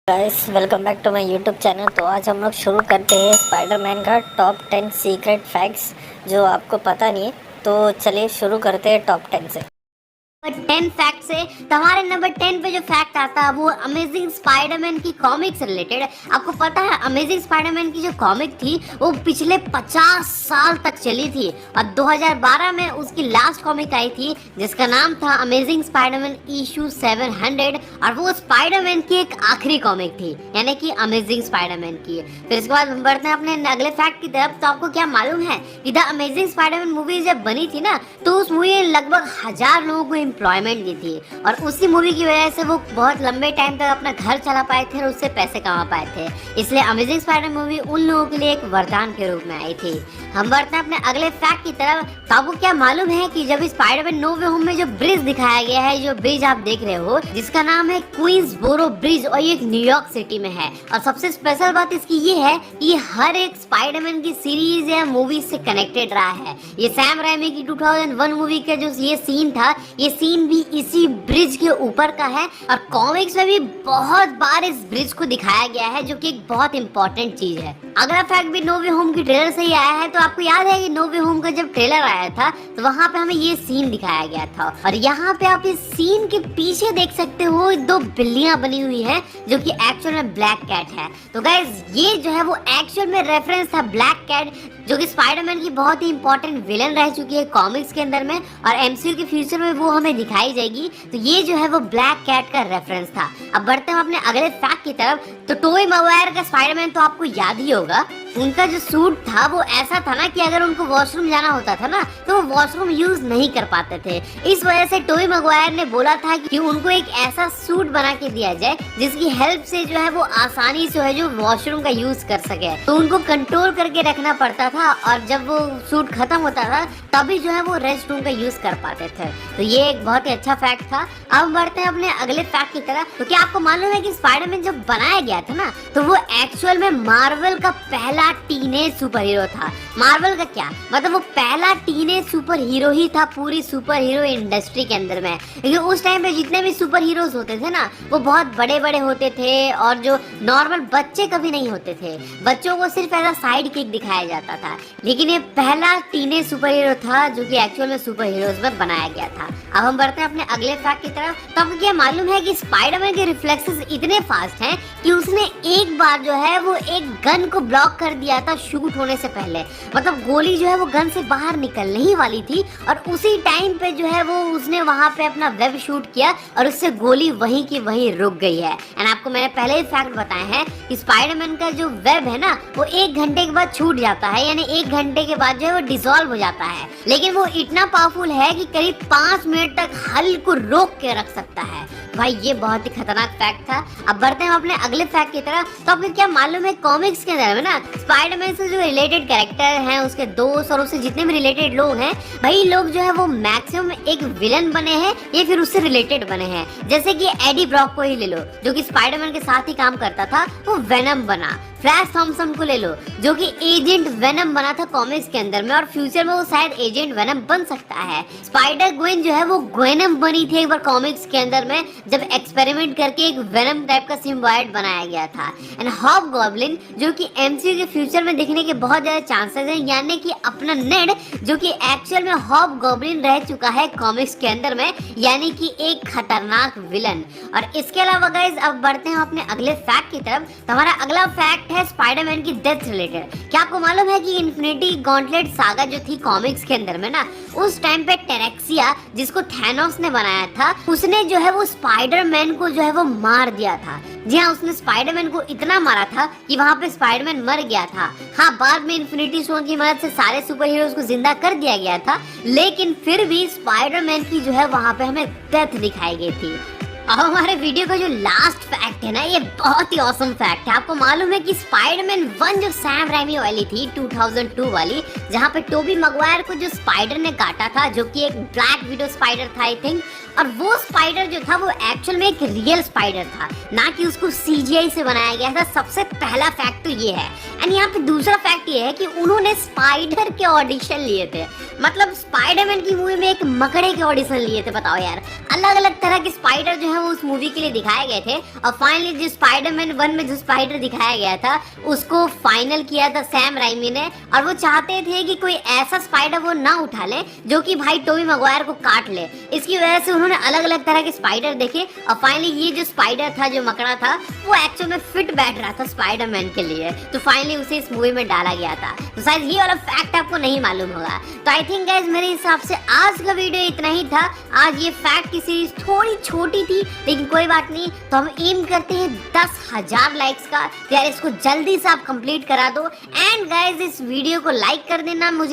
Guys welcome back to my YouTube channel. तो आज हम लोग शुरू करते हैं स्पाइडरमैन का टॉप 10 सीक्रेट फैक्ट्स जो आपको पता नहीं है। तो चलिए शुरू करते हैं टॉप 10 से। 10 फैक्ट से तो हमारे नंबर 10 पे जो फैक्ट आता है वो अमेजिंग स्पाइडरमैन की कॉमिक से रिलेटेड है। आपको पता है अमेजिंग स्पाइडरमैन की जो कॉमिक थी वो पिछले 50 साल तक चली थी और 2012 में उसकी लास्ट कॉमिक आई थी जिसका नाम था अमेजिंग स्पाइडरमैन इशू 700 और वो स्पाइडरमैन की एक आखिरी कॉमिक थी यानी कि अमेजिंग स्पाइडरमैन की। फिर इसके बाद हम बढ़ते हैं अपने अगले फैक्ट की तरफ। तो आपको क्या मालूम है कि द अमेजिंग स्पाइडरमैन मूवी जब बनी थी ना तो उस मूवी ने लगभग 1000 लोगों को एम्प्लॉयमेंट दी थी और उसी मूवी की वजह से वो बहुत लंबे टाइम तक अपना घर चला पाए थे और उससे पैसे कमा पाए थे। इसलिए अमेजिंग स्पाइडर मूवी उन लोगों के लिए एक वरदान के रूप में आई थी। हम बढ़ते हैं अपने अगले फैक्ट की तरफ। तो आपको क्या मालूम है कि जब स्पाइडरमैन नो वे होम में जो ब्रिज दिखाया गया है, जो ब्रिज आप देख रहे हो जिसका नाम है क्वींसबोरो ब्रिज और ये न्यूयॉर्क सिटी में है और सबसे स्पेशल बात इसकी ये है कि हर एक स्पाइडरमैन की सीरीज या मूवी से कनेक्टेड रहा है। ये सैम राइमी की 2001 मूवी का जो ये सीन था, ये सीन भी इसी ब्रिज के ऊपर का है और कॉमिक्स में भी बहुत बार इस ब्रिज को दिखाया गया है जो कि एक बहुत इंपॉर्टेंट चीज है। अगला फैक्ट भी नो वे होम की ट्रेलर से ही आया है। तो आपको याद है कि नो वे होम का जब ट्रेलर आया था तो वहाँ पे हमें ये सीन दिखाया गया था और यहाँ पे आप इस सीन के पीछे देख सकते हो 2 बिल्लियां बनी हुई है जो कि एक्चुअल में ब्लैक कैट है। तो गाइस ये जो है वो एक्चुअल में रेफरेंस था ब्लैक कैट जो कि स्पाइडरमैन की बहुत ही इंपॉर्टेंट विलन रह चुकी है कॉमिक्स के अंदर में और एमसीयू के फ्यूचर में वो हमें दिखाई जाएगी। तो ये जो है वो ब्लैक कैट का रेफरेंस था। अब बढ़ते हैं अपने अगले फैक्ट की तरफ। तो टोबी मैguire का स्पाइडरमैन तो आपको याद ही होगा, उनका जो सूट था वो ऐसा था ना कि अगर उनको वॉशरूम जाना होता था ना तो वो वॉशरूम यूज नहीं कर पाते थे। इस वजह से टोबी मैguire ने बोला था कि उनको एक ऐसा सूट बना के दिया जाए जिसकी हेल्प से जो है वो आसानी से है जो वॉशरूम का यूज कर सके। तो उनको कंट्रोल करके रखना पड़ता था और जब वो सूट खत्म होता था तभी जो है वो रेस्ट रूम का यूज कर पाते थे। तो ये एक बहुत ही अच्छा फैक्ट था। अब बढ़ते हैं अपने अगले फैक्ट की तरफ। तो क्या आपको मालूम है कि स्पाइडरमैन जब बनाया गया था ना तो वो एक्चुअल में मार्वल का पहला टीनेज सुपर हीरो था। मार्वल का क्या मतलब वो पहला टीनेज सुपर हीरो ही था पूरी सुपर हीरो इंडस्ट्री के अंदर में। क्योंकि उस टाइम पे जितने भी सुपर हीरोज होते थे ना वो बहुत बड़े बड़े होते थे और जो नॉर्मल बच्चे कभी नहीं होते थे, बच्चों को सिर्फ एज साइड किक दिखाया जाता था। लेकिन ये पहला टीनेज सुपर हीरो था जो कि एक्चुअल में सुपर हीरोज में बनाया गया था। अब हम बढ़ते हैं अपने अगले फैक्ट की तरफ। तो आपको क्या मालूम है कि स्पाइडरमैन के रिफ्लेक्सेस इतने फास्ट हैं कि उसने एक बार जो है वो एक गन को ब्लॉक कर दिया था शूट होने से पहले। मतलब गोली जो है वो गन से बाहर निकलने ही वाली थी और उसी टाइम पे जो है वो उसने वहां पे अपना वेब शूट किया और उससे गोली वहीं की वहीं रुक गई है। एंड आपको मैंने पहले ही फैक्ट बताया है कि स्पाइडरमैन का जो वेब है ना वो 1 घंटे के बाद छूट जाता है, यानी 1 घंटे के बाद जो है वो डिसॉल्व हो जाता है। लेकिन वो इतना पावरफुल है कि करीब 5 मिनट तक हल्क को रोक के रख सकता है। भाई ये बहुत ही खतरनाक फैक्ट था। अब बढ़ते हैं अपने अगले फैक्ट की तरफ। तो आपको क्या मालूम है कॉमिक्स के अंदर में ना स्पाइडरमैन से जो रिलेटेड कैरेक्टर हैं, उसके दोस्त और उससे जितने भी रिलेटेड लोग हैं, भाई लोग जो है वो मैक्सिमम एक विलन बने हैं या फिर उससे रिलेटेड बने हैं। जैसे कि एडी ब्रॉक को ही ले लो जो कि स्पाइडरमैन के साथ ही काम करता था, वो वेनम बना। फ्लैश थॉम्पसन को ले लो जो कि एजेंट वेनम बना था कॉमिक्स के अंदर में और फ्यूचर में वो शायद एजेंट वेनम बन सकता है। स्पाइडर ग्वेन जो है वो ग्वेनम बनी थी एक बार कॉमिक्स के अंदर में जब एक्सपेरिमेंट करके एक वेनम टाइप का सिम्बायोट बनाया गया था। एंड हॉबगॉब्लिन जो कि एमसीयू के फ्यूचर में दिखने के बहुत ज्यादा चांसेस हैं, यानी कि अपना नेड जो कि एक्चुअल में हॉबगॉब्लिन रह चुका है कॉमिक्स के अंदर में, यानी कि एक खतरनाक विलन। और इसके अलावा गाइस अब बढ़ते हैं अपने अगले फैक्ट की तरफ। तो हमारा अगला फैक्ट है स्पाइडरमैन की डेथ रिलेटेड। क्या आपको मालूम है कि इन्फिनिटी गॉन्टलेट सागा जो थी कॉमिक्स के अंदर में ना उस टाइम पे टेरेक्सिया जिसको थैनोस ने बनाया था उसने जो है वो स्पाइडरमैन को जो है वो मार दिया था। जी हाँ, उसने स्पाइडरमैन को इतना मारा था कि वहाँ पे स्पाइडरमैन मर गया था। हाँ, बाद में इन्फिनिटी स्टोन की मदद से सारे सुपर हीरोज को जिंदा कर दिया गया था, लेकिन फिर भी स्पाइडरमैन की जो है वहाँ पे हमें डेथ दिखाई गई थी। अब हमारे वीडियो का जो लास्ट फैक्ट है ना ये बहुत ही ऑसम फैक्ट है। आपको मालूम है कि स्पाइडरमैन 1 जो सैम राइमी वाली थी 2002 वाली, जहाँ पे टोबी मैguire को जो स्पाइडर ने काटा था जो कि एक ब्लैक विडो स्पाइडर था आई थिंक, और वो स्पाइडर जो था वो एक्चुअल में एक रियल स्पाइडर था, ना कि उसको सीजीआई से बनाया गया था। सबसे पहला फैक्ट तो ये है। एंड यहाँ पे दूसरा फैक्ट ये है कि उन्होंने स्पाइडर के ऑडिशन लिए थे, मतलब स्पाइडरमैन की मूवी में एक मकड़े के ऑडिशन लिए थे। बताओ यार, अलग अलग तरह के स्पाइडर जो है वो उस मूवी के लिए दिखाए गए थे और फाइनली जो स्पाइडरमैन 1 में जो स्पाइडर दिखाया गया था उसको फाइनल किया था सैम राइमी ने, और वो चाहते थे कि कोई ऐसा स्पाइडर वो ना उठा ले जो कि भाई टोबी मैगवायर को काट ले। इसकी वजह से उन्होंने अलग अलग तरह के स्पाइडर देखे और फाइनली ये जो स्पाइडर था, जो मकड़ा था, वो एक्चुअल में फिट बैठ रहा था स्पाइडरमैन के लिए, तो फाइनली उसे इस मूवी में डाला गया था। तो शायद ये वाला फैक्ट आपको नहीं मालूम होगा। तो आई थिंक गाइस मेरे हिसाब से आज का वीडियो इतना ही था। आज ये फैक्ट की सीरीज थोड़ी छोटी थी लेकिन कोई बात नहीं, तो हम एम करते हैं 10,000 लाइक्स का। तो यार इसको जल्दी से आप कंप्लीट करा दो एंड गाइस इस वीडियो को लाइक कर देना। मुझे